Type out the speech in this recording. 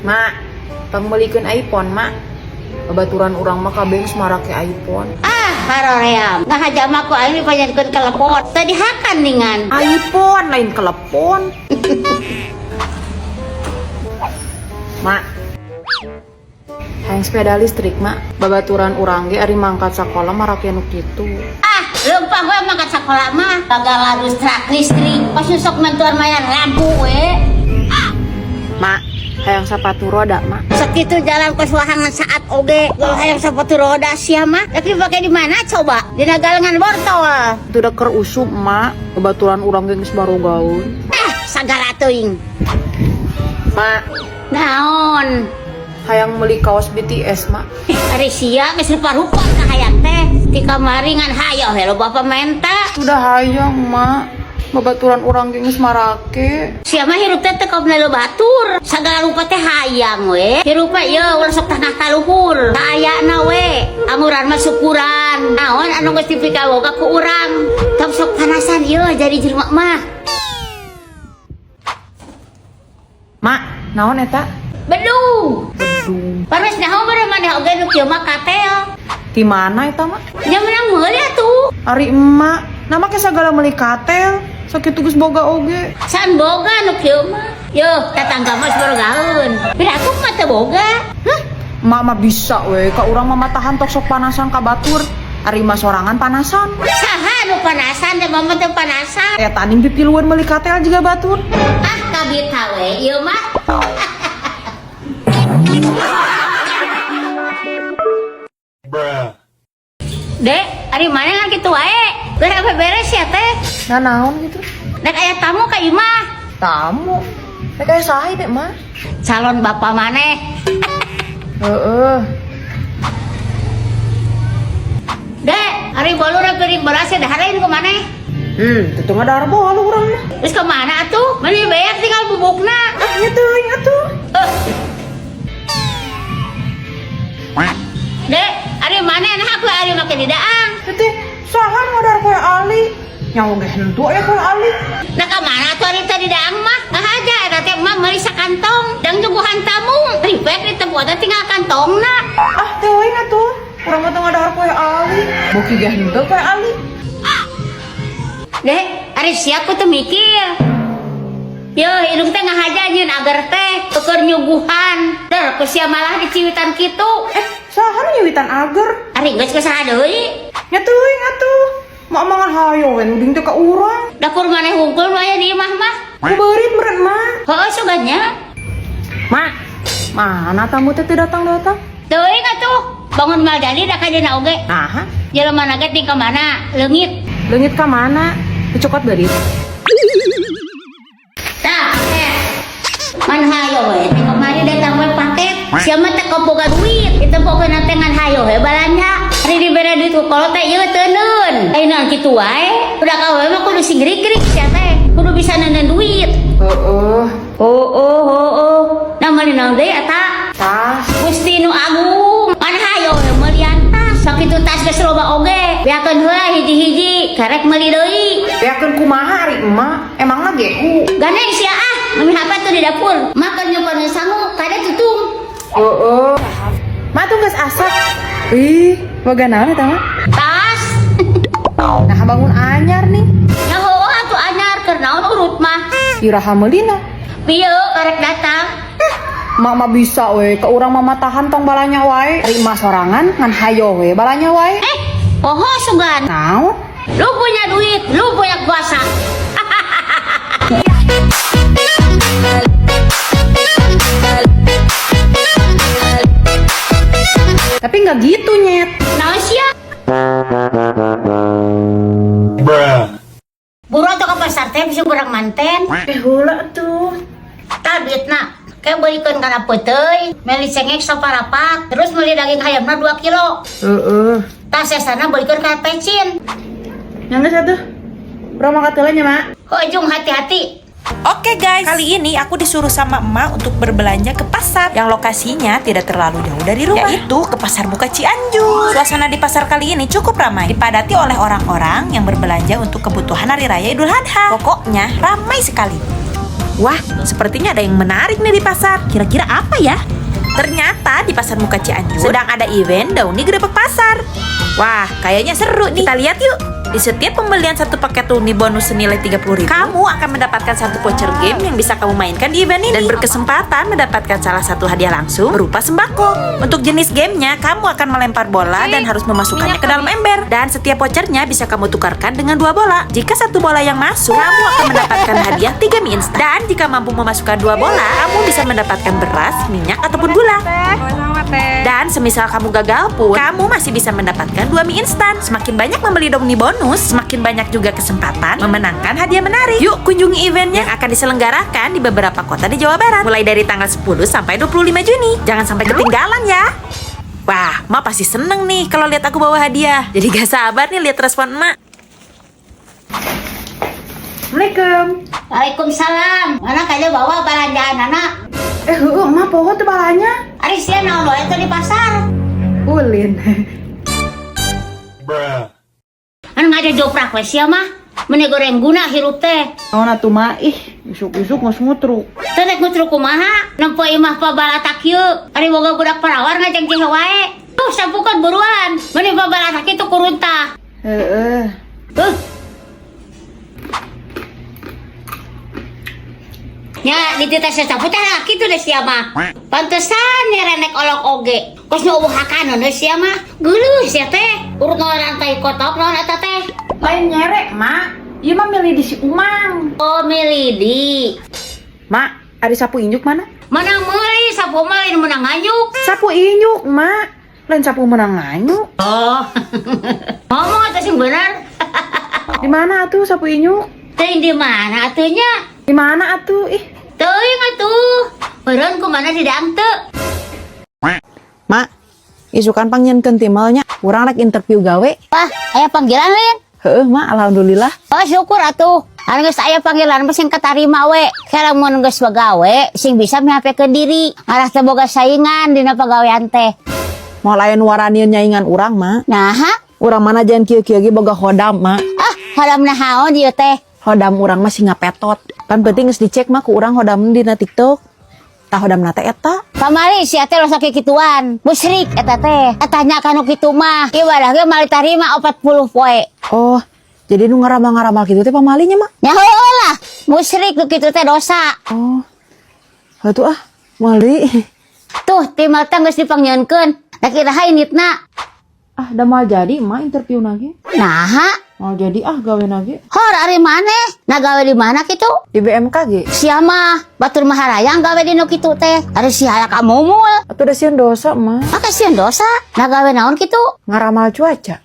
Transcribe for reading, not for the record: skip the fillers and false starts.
Mak, pangmelikeun iPhone, Mak. Babaturan urang mah kabeh geus marake iPhone. Haroream ngahaja mah ku aing dipanjenkeun telepon tadi hakan ningan iPhone lain telepon. Mak, hayang sepeda listrik, Mak. Babaturan urang ge ari mangkat sakola marake nu kitu. lupa gue mangkat sekolah mah gagal harus listrik pas nyusok mentuan mayan lampu we. Mak, hayang sepatu roda, Mak. Sekitu jalan ke suahangan saat oge kalau hayang sepatu roda sia mah tapi pakai di mana coba di nagalengan bortol Itu udah keur usum, Mak. Babaturan urang ge geus baru gaul. sagala teuing Mak, naon hayang meuli kaos BTS, Mak. ari sia geus rupa-rupa ka hayang teh di kamari ngan hayo he lo bapak menta Udah hayang, Mak. Babaturan urang ge geus marake. sia mah hirup teh teu kabeh batur sagala rupa teh hayang we hirup ye ulah sok tengah kaluhur kaayana we amuran mah syukuran naon anu geus dipikawoga ku urang tong sok panasan ieu jadi jelema mah Mak, naon eta? bedung Bedung. panas naon bere maneh oge nu kieu mah katel Di mana eta, Mak? nya menang meuli atuh Ari emak, nama ke sagala meuli katel. Sakitu geus boga oge. san boga nu kieu mah yo tetangga mah baru gaeun beda aku mah teu boga Emak mah bisa we, ka urang mah matahan tok sok panasan ka batur. Ari mah sorangan panasan. saha nu panasan teh mah teu panasan Eta ning pipiluan meuli katel juga batur. kabita we ieu mah Dek, ari mana ngan kitu wae? Geus apa beres ya teh? Nah naon gitu? Dek aya tamu ka imah. Tamu. Kayak saha deh, Mak. Calon bapak maneh. Heeh. Dek, ari boluna piring beras dah harain ke maneh? Itu mah dahar bolu urang mah. Geus ke mana atuh? Meni beak tinggal bubukna. Nya teuing atuh. Dek, ari maneh nah aku ari make di daang. Teh, saha modar koe Ali? Yang oge hentu aya koe Ali. Nah ka mana atuh ari teh di daang mah? Aja eta teh mah meuli sakantong. Dang juguhan tamu. Ribet di tempat tinggal kantongna. Teuing atuh. Urang mah teu ngadahar koe Ali. Boki ge henteu koe Ali. Dek, ari siap ku teu mikir. Yo, hidung teh ngahaja nyeun agar teh keur nyuguhan. Dah, ku sia malah diciwitan kitu. Saha nu nyewitan ager? Ari geus ke saha deui? Nya teuing atuh. Mak mangan hayo we nuding teh ka urang. Dapur maneh hungkul nu aya di imah mah. Kubeurit meureun mah. Heueuh suganya. Mak, mana tamu teh teu datang-datang? Teuing atuh. Bangun magali da ka dina oge. Aha, Jelema naget di ka mana? Leungit. leungit ka mana? Dicokot beurit. Tah, man hayo we. Di kamari datang we paket. Sia mah teh boga duit. Ditempokeun teh ngan hayo we balanja. Ari dibere duit ku kolot teh ieu teu neun. Ayeuna kitu wae. Udah ka we mah kudu singrik-rik sia teh. Kudu bisa neuneun duit. Heeh. Nah meuli naon deui eta? Tas. Gusti nu agung. Man hayo we meuli tas. Sakitu tas geus loba oge. Beakeun heula hiji-hiji. Karek meuli deui. Beakeun kumaha ari emak? Emangna GU. Ganeng sia Mami apa tuh di dapur? Makan nyumpang sangu kada tutung. Heeh. Mak tuh geus asak. Ih, boga naon eta mah? Tas. Nah, bangun anyar nih. Ya heueuh atuh anyar keur naon urut mah. Iraha meulina. Pieu karek datang. Mak mah bisa we, ka urang mah matahan tong balanya wae. Ari emak sorangan ngan hayo we balanya wae. Poho sugan. Naon? Lu punya duit, lu punya kuasa. Tapi nggak gitu nyet. Naon sia? Buru atuh ka pasar teh bisa kurang manten. Heula tuh. Tabitna kayak beuikeun kana peuteuy, meuli cengek saparapak, terus meuli daging hayamna 2 kilo. Heeh. Tas sesana beuikeun ka pecin. Yang geus atuh. Urang mah katelanya, Mak. Ujung hati-hati. Oke guys, kali ini aku disuruh sama emak untuk berbelanja ke pasar yang lokasinya tidak terlalu jauh dari rumah, yaitu ke Pasar Buka Cianjur. Suasana di pasar kali ini cukup ramai, dipadati oleh orang-orang yang berbelanja untuk kebutuhan Hari Raya Idul Adha. Pokoknya ramai sekali. Wah, sepertinya ada yang menarik nih di pasar. Kira-kira apa ya? Ternyata di Pasar Muka Cianjur sedang ada event Dauni Grebek Pasar. Wah, kayaknya seru nih. Kita lihat yuk. Di setiap pembelian satu paket Uni bonus senilai 30.000, kamu akan mendapatkan satu voucher game yang bisa kamu mainkan di event ini dan berkesempatan mendapatkan salah satu hadiah langsung berupa sembako. Untuk jenis gamenya, kamu akan melempar bola dan harus memasukkannya ke dalam ember. Dan setiap vouchernya bisa kamu tukarkan dengan 2 bola. Jika 1 bola yang masuk, kamu akan mendapatkan hadiah 3 mie instan. Dan jika mampu memasukkan 2 bola, kamu bisa mendapatkan beras, minyak, ataupun gula. Dan semisal kamu gagal pun, kamu masih bisa mendapatkan 2 mie instan. Semakin banyak membeli Dauni bonus, semakin banyak juga kesempatan memenangkan hadiah menarik. Yuk kunjungi eventnya yang akan diselenggarakan di beberapa kota di Jawa Barat, mulai dari tanggal 10 sampai 25 Juni. Jangan sampai ketinggalan ya. Wah, Ma pasti seneng nih kalau lihat aku bawa hadiah. Jadi gak sabar nih lihat respon emak. Assalamualaikum. Waalaikumsalam. Mana kayaknya bawa belanjaan anak. Emak poho tuh balanya. Ari sia naon wae teh di pasar. Ulin. Anu ngade doprak we sia mah. Mene goreng guna hirup teh. Naon atuh mah isuk-isuk geus ngutruk. Teh rek ngutru kumaha? Nempo imah pabalatak yeuh. Ari boga budak parawar ngajeng cih wae. Tuh sapukeun buruan. Mene pabalatak itu kuruntah. Heeh. Ya, di tita sasapu teh kitu deh sia mah. Pantesan ya renek olok oge. Kos nu uhakan deui sia mah. Geuleuh sia teh. Urut naon rantai kotok naon eta teh. Lain nyerek, Mak. Ieu mah milih di si Umang. Oh, milidi. Mak, ada sapu inyuk mana? Menang meuli sapu mah lain menang nganyuk. Sapu inyuk, Mak. Lain sapu menang nganyuk. Oh. Ngomong atuh sing bener. Di mana atuh sapu inyuk? Teh di mana atunya? Di mana atuh? Teuing atuh. Beureun kumana didang teu? Mak, isukan panggieunkeun timelnya. Urang rek interview gawe. Wah, aya panggilan Lin. Heueuh, Mak, alhamdulillah. Oh, syukur atuh. Anu geus aya panggilan mah sing katarima we. Kalamun geus bagawe, sing bisa mihapekeun diri. Malah teu boga saingan dina pagawean teh. Mau lain waranieun nyaingan urang, Mak. Naha? Urang mana jan kieu-kieu ge boga hodam, Mak. Ah, hodam nahaon ieu teh? Hodam urang mah singa petot. Kan penting geus dicek mah ku urang hodam dina TikTok. Tah hodamna teh eta. Pamali sia teh lo sakit kituan. Musyrik eta teh. Tanya kanu kitu mah. Ibadah ge mali tarima 40 poe. Oh, jadi nu ngaramal-ngaramal kitu teh pamalinya, Mak. Nya heueuh lah. Musyrik nu kitu teh dosa. Oh. Atuh mali. Tuh, timal teh geus dipanggieunkeun. Da kiraha initna. Da mal jadi emak interview lagi. Naha? Mal jadi gawe lagi. Hor ari maneh? Na gawe di mana kitu? Di BMKG. Sia mah batur maharayang gawe di nu kitu teh. Ari si halak amumul. Atuh da sieun dosa, emak. Kasihan dosa. Na gawe naon kitu? Ngaramal cuaca.